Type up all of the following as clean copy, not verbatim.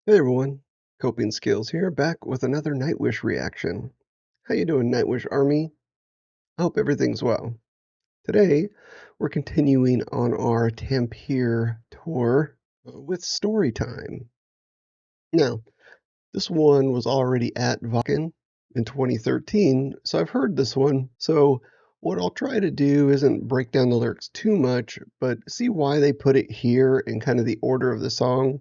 Hey everyone, Coping Skills here, back with another Nightwish reaction. How you doing, Nightwish Army? I hope everything's well. Today, we're continuing on our Tampere tour with Storytime. Now, this one was already at Wacken in 2013, so I've heard this one. So what I'll try to do isn't break down the lyrics too much, but see why they put it here in kind of the order of the song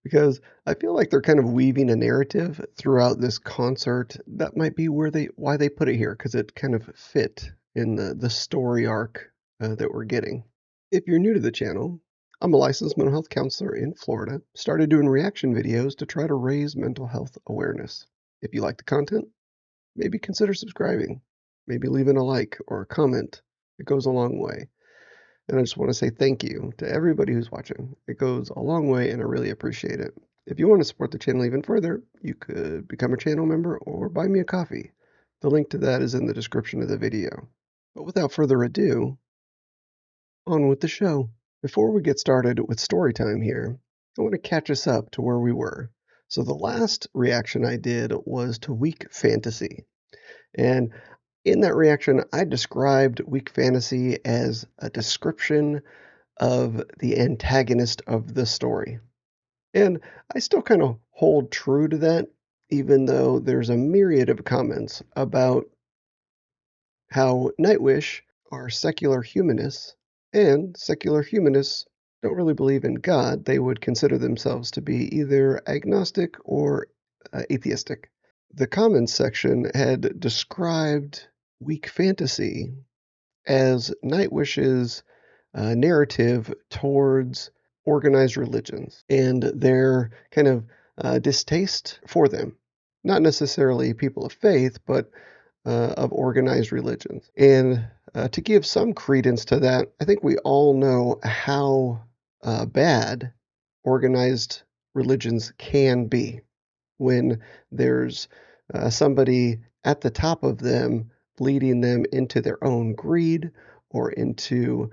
because I feel like they're kind of weaving a narrative throughout this concert that might be why they put it here because it kind of fit in the story arc that we're getting. If you're new to the channel, I'm a licensed mental health counselor in Florida. Started doing reaction videos to try to raise mental health awareness. If you like the content, maybe consider subscribing, maybe leaving a like or a comment. It goes a long way. And I just want to say thank you to everybody who's watching. It goes a long way and I really appreciate it. If you want to support the channel even further, you could become a channel member or buy me a coffee. The link to that is in the description of the video. But without further ado, on with the show. Before we get started with story time here, I want to catch us up to where we were. So the last reaction I did was to Weak Fantasy. And in that reaction, I described Weak Fantasy as a description of the antagonist of the story. And I still kind of hold true to that, even though there's a myriad of comments about how Nightwish are secular humanists, and secular humanists don't really believe in God. They would consider themselves to be either agnostic or atheistic. The comments section had described Weak Fantasy as Nightwish's narrative towards organized religions and their kind of distaste for them. Not necessarily people of faith, but of organized religions. And to give some credence to that, I think we all know how bad organized religions can be when there's somebody at the top of them leading them into their own greed or into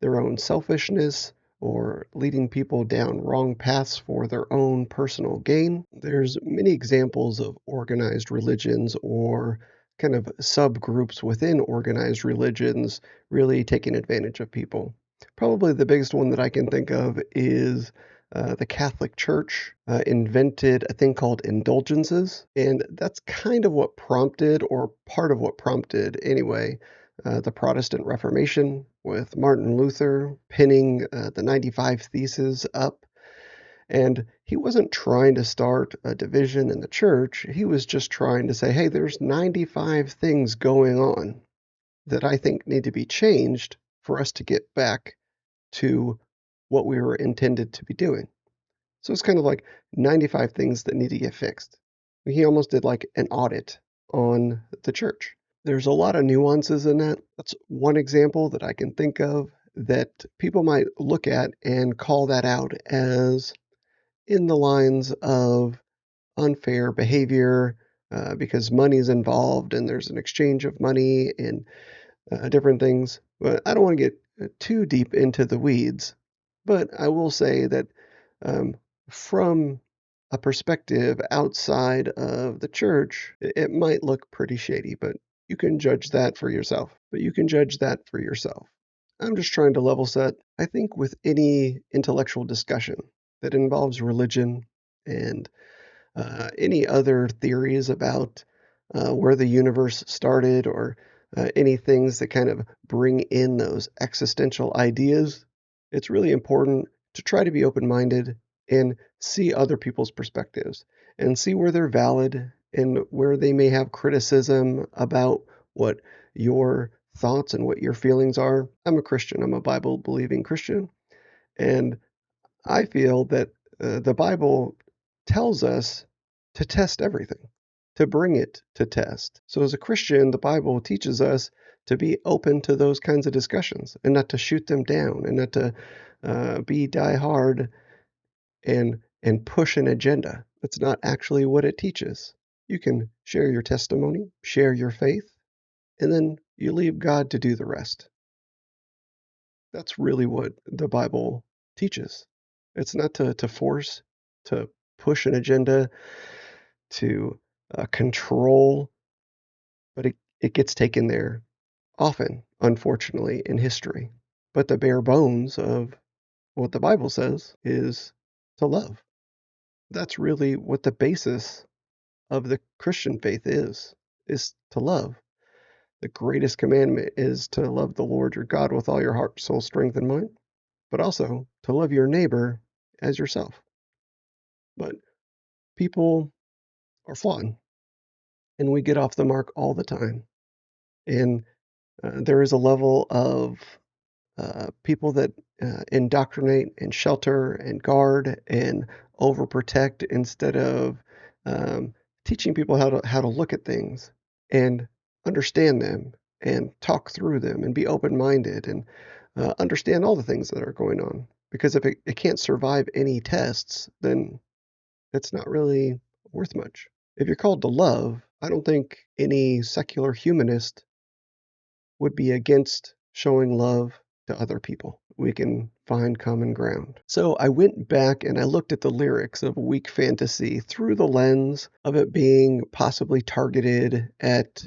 their own selfishness or leading people down wrong paths for their own personal gain. There's many examples of organized religions or kind of subgroups within organized religions really taking advantage of people. Probably the biggest one that I can think of is the Catholic Church invented a thing called indulgences, and that's kind of what prompted, or part of what prompted anyway, the Protestant Reformation with Martin Luther pinning the 95 Theses up. And he wasn't trying to start a division in the church, he was just trying to say, hey, there's 95 things going on that I think need to be changed for us to get back to what we were intended to be doing. So it's kind of like 95 things that need to get fixed. He almost did like an audit on the church. There's a lot of nuances in that. That's one example that I can think of that people might look at and call that out as in the lines of unfair behavior because money's involved and there's an exchange of money and different things. But I don't want to get too deep into the weeds, but I will say that um, from a perspective outside of the church, it might look pretty shady, but you can judge that for yourself. I'm just trying to level set. I think with any intellectual discussion that involves religion and any other theories about where the universe started or any things that kind of bring in those existential ideas, it's really important to try to be open minded and see other people's perspectives and see where they're valid and where they may have criticism about what your thoughts and what your feelings are. I'm a Christian, I'm a Bible believing Christian, and I feel that the Bible tells us to test everything, to bring it to test. So, as a Christian, the Bible teaches us to be open to those kinds of discussions and not to shoot them down and not to be die hard and push an agenda. That's not actually what it teaches. You can share your testimony, share your faith, and then you leave God to do the rest. That's really what the Bible teaches. It's not to force to push an agenda, to control, but it gets taken there often, unfortunately, in history. But the bare bones of what the Bible says is to love. That's really what the basis of the Christian faith is to love. The greatest commandment is to love the Lord your God with all your heart, soul, strength, and mind, but also to love your neighbor as yourself. But people are flawed, and we get off the mark all the time. And there is a level of people that indoctrinate and shelter and guard and overprotect instead of um, teaching people how to look at things and understand them and talk through them and be open-minded and understand all the things that are going on. Because if it can't survive any tests, then it's not really worth much. If you're called to love, I don't think any secular humanist would be against showing love to other people. We can find common ground. So I went back and I looked at the lyrics of Weak Fantasy through the lens of it being possibly targeted at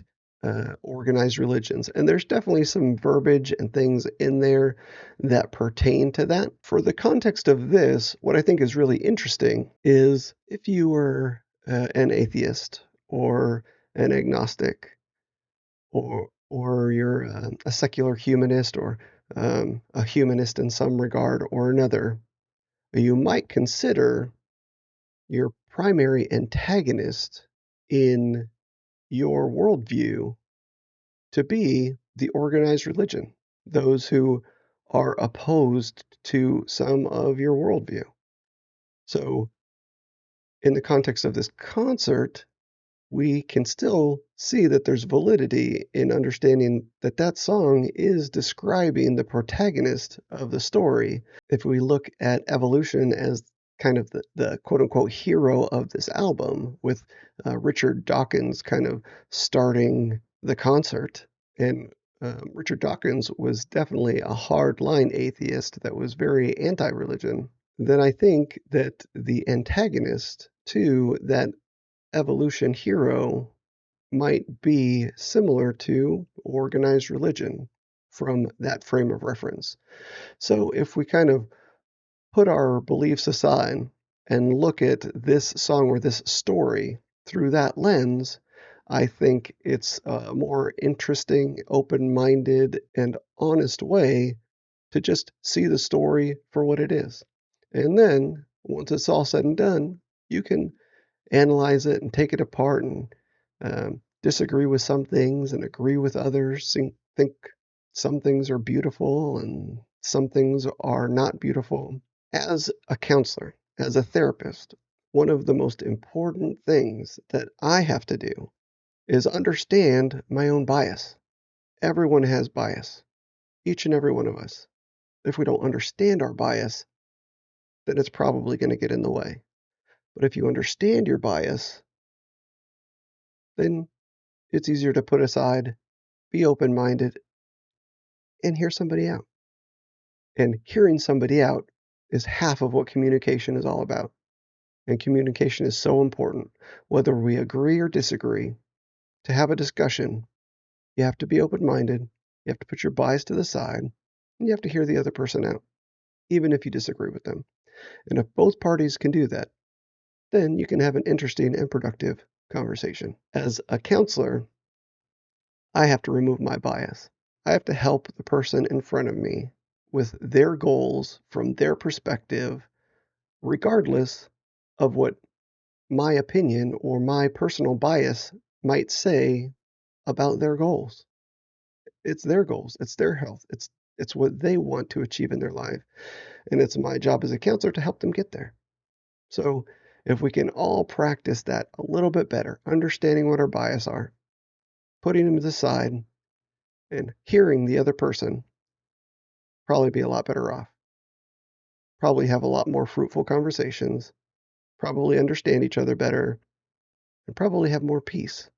organized religions. And there's definitely some verbiage and things in there that pertain to that. For the context of this, what I think is really interesting is if you were an atheist or an agnostic or you're a secular humanist or a humanist in some regard or another, you might consider your primary antagonist in your worldview to be the organized religion, those who are opposed to some of your worldview. So, in the context of this concert, we can still see that there's validity in understanding that that song is describing the protagonist of the story. If we look at evolution as kind of the quote unquote hero of this album, with Richard Dawkins kind of starting the concert. And Richard Dawkins was definitely a hardline atheist that was very anti religion. Then I think that the antagonist to that evolution hero might be similar to organized religion from that frame of reference. So if we kind of put our beliefs aside and look at this song or this story through that lens, I think it's a more interesting, open minded, and honest way to just see the story for what it is. And then, once it's all said and done, you can analyze it and take it apart and disagree with some things and agree with others. Think some things are beautiful and some things are not beautiful. As a counselor, as a therapist, one of the most important things that I have to do is understand my own bias. Everyone has bias, each and every one of us. If we don't understand our bias, then it's probably going to get in the way. But if you understand your bias, then it's easier to put aside, be open minded, and hear somebody out. And hearing somebody out is half of what communication is all about. And communication is so important. Whether we agree or disagree, to have a discussion, you have to be open minded, you have to put your bias to the side, and you have to hear the other person out, even if you disagree with them. And if both parties can do that, then you can have an interesting and productive conversation. As a counselor, I have to remove my bias. I have to help the person in front of me with their goals from their perspective, regardless of what my opinion or my personal bias might say about their goals. It's their goals, it's their health, it's what they want to achieve in their life. And it's my job as a counselor to help them get there. So if we can all practice that a little bit better, understanding what our bias are, putting them to the side, and hearing the other person, probably be a lot better off. Probably have a lot more fruitful conversations, probably understand each other better, and probably have more peace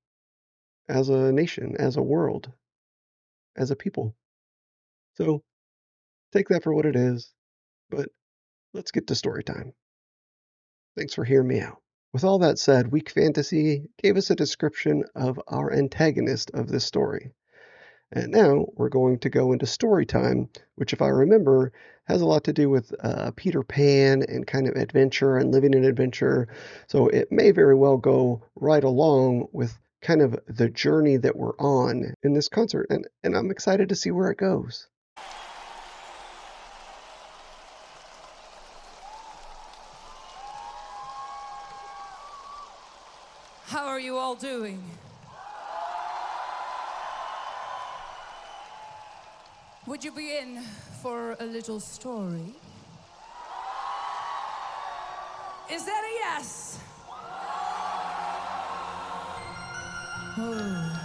as a nation, as a world, as a people. So take that for what it is, but let's get to story time. Thanks for hearing me out. With all that said, Weak Fantasy gave us a description of our antagonist of this story. And now we're going to go into story time, which, if I remember, has a lot to do with Peter Pan and kind of adventure and living an adventure. So it may very well go right along with kind of the journey that we're on in this concert. And I'm excited to see where it goes. How are you all doing? Would you be in for a little story? Is that a yes? Oh,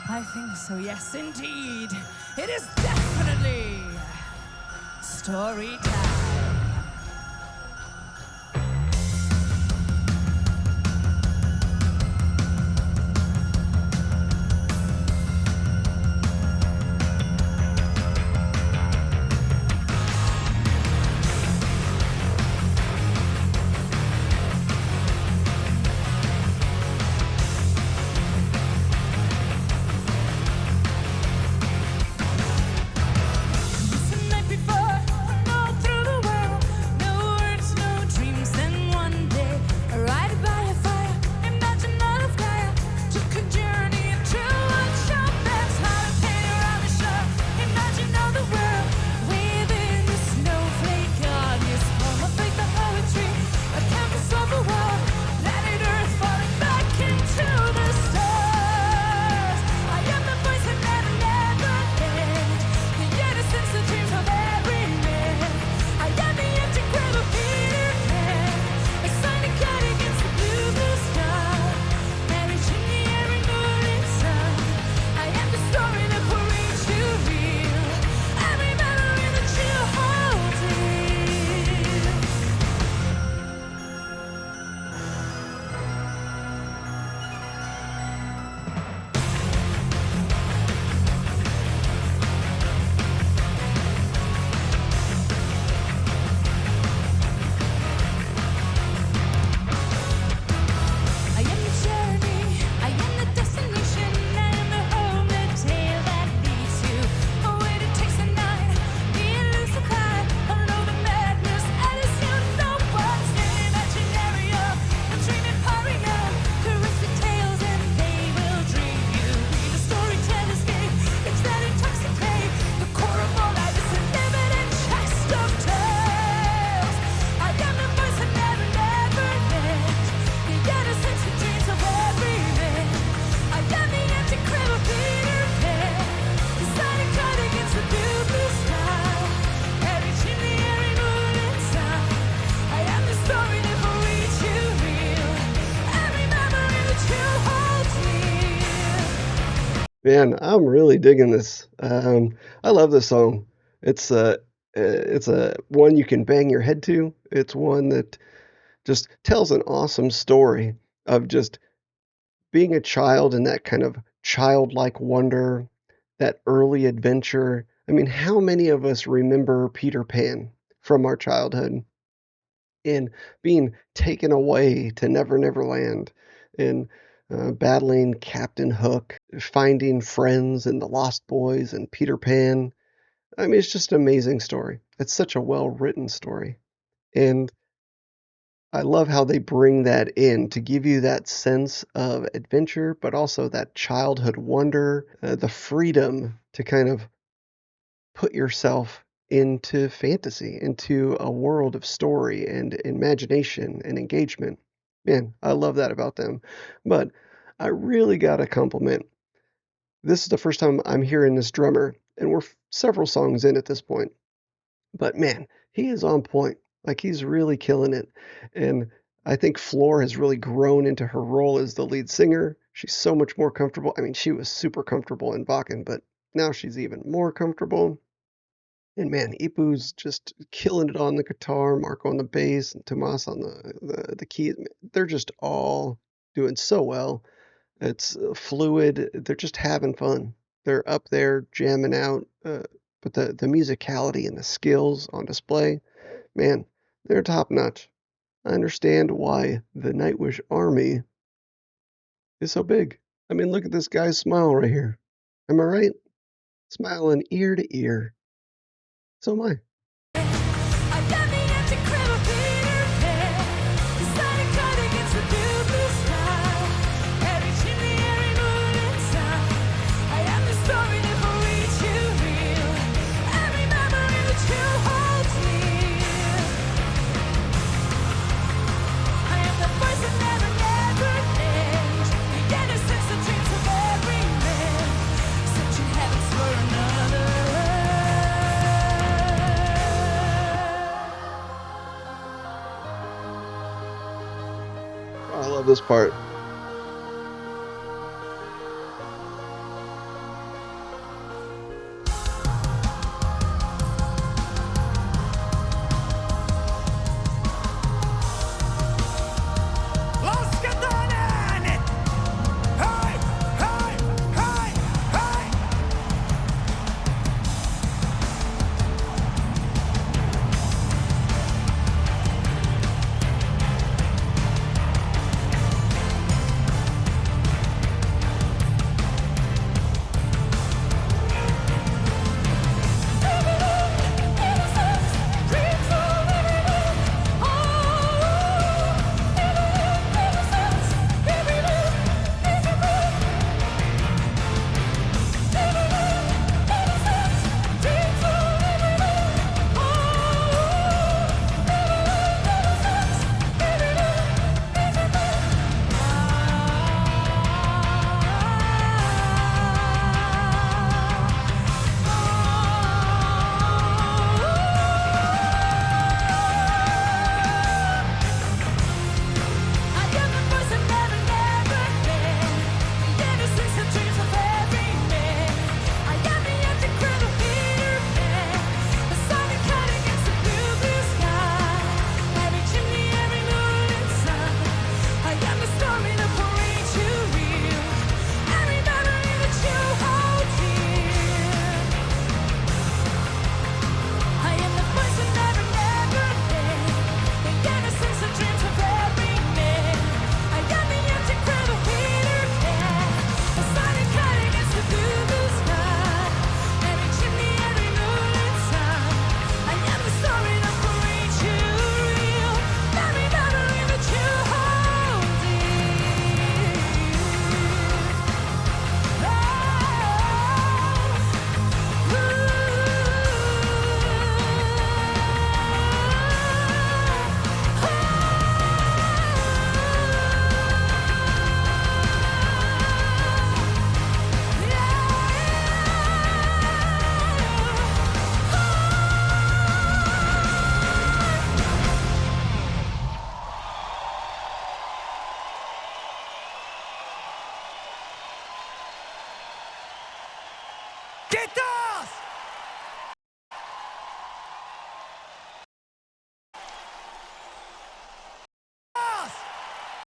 I think so, yes indeed. It is definitely story time. Man, I'm really digging this. I love this song. It's a one you can bang your head to. It's one that just tells an awesome story of just being a child and that kind of childlike wonder, that early adventure. I mean, how many of us remember Peter Pan from our childhood and being taken away to Never Never Land and battling Captain Hook, finding friends and the Lost Boys and Peter Pan? I mean, it's just an amazing story. It's such a well written story. And I love how they bring that in to give you that sense of adventure, but also that childhood wonder, the freedom to kind of put yourself into fantasy, into a world of story and imagination and engagement. Man, I love that about them. But I really got to compliment. This is the first time I'm hearing this drummer, and we're several songs in at this point. But man, he is on point. Like he's really killing it. And I think Floor has really grown into her role as the lead singer. She's so much more comfortable. I mean, she was super comfortable in Bakken, but now she's even more comfortable. And man, Ipu's just killing it on the guitar, Marco on the bass, and Tomas on the keys. They're just all doing so well. It's fluid. They're just having fun. They're up there jamming out. But the musicality and the skills on display, man, they're top notch. I understand why the Nightwish army is so big. I mean, look at this guy's smile right here. Am I right? Smiling ear to ear. So am I. I got the empty crib of Peter Pan. The sun is cut against the blue sky. Every chimney, every moon and sun. I am the story that will reach you real. Every memory that you hold dear. I am the voice that never, never ends. The innocence and dreams of every man. Searching heavens for another. Oh, I love this part.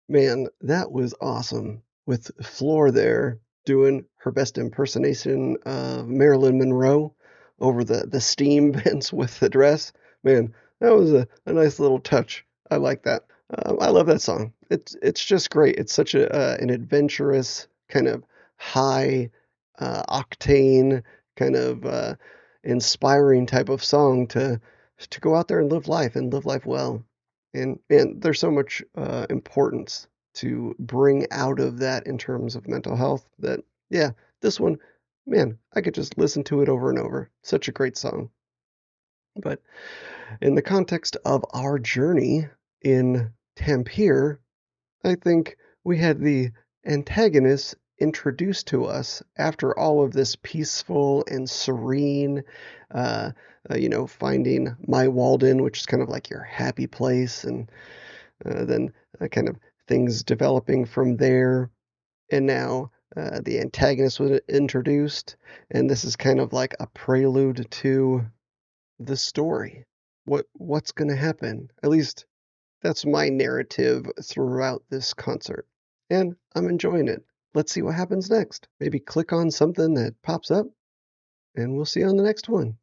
Man, that was awesome. With Floor there doing her best impersonation of Marilyn Monroe over the steam vents with the dress. Man, that was a nice little touch. I like that. I love that song. It's just great. It's such an adventurous kind of high octane kind of inspiring type of song to go out there and live life well. And there's so much importance to bring out of that in terms of mental health that, yeah, this one, man, I could just listen to it over and over. Such a great song. But in the context of our journey in Tampere, I think we had the antagonist introduced to us after all of this peaceful and serene, uh, finding my Walden, which is kind of like your happy place, and then kind of things developing from there. And now the antagonist was introduced, and this is kind of like a prelude to the story. What's going to happen? At least that's my narrative throughout this concert. And I'm enjoying it. Let's see what happens next. Maybe click on something that pops up, and we'll see you on the next one.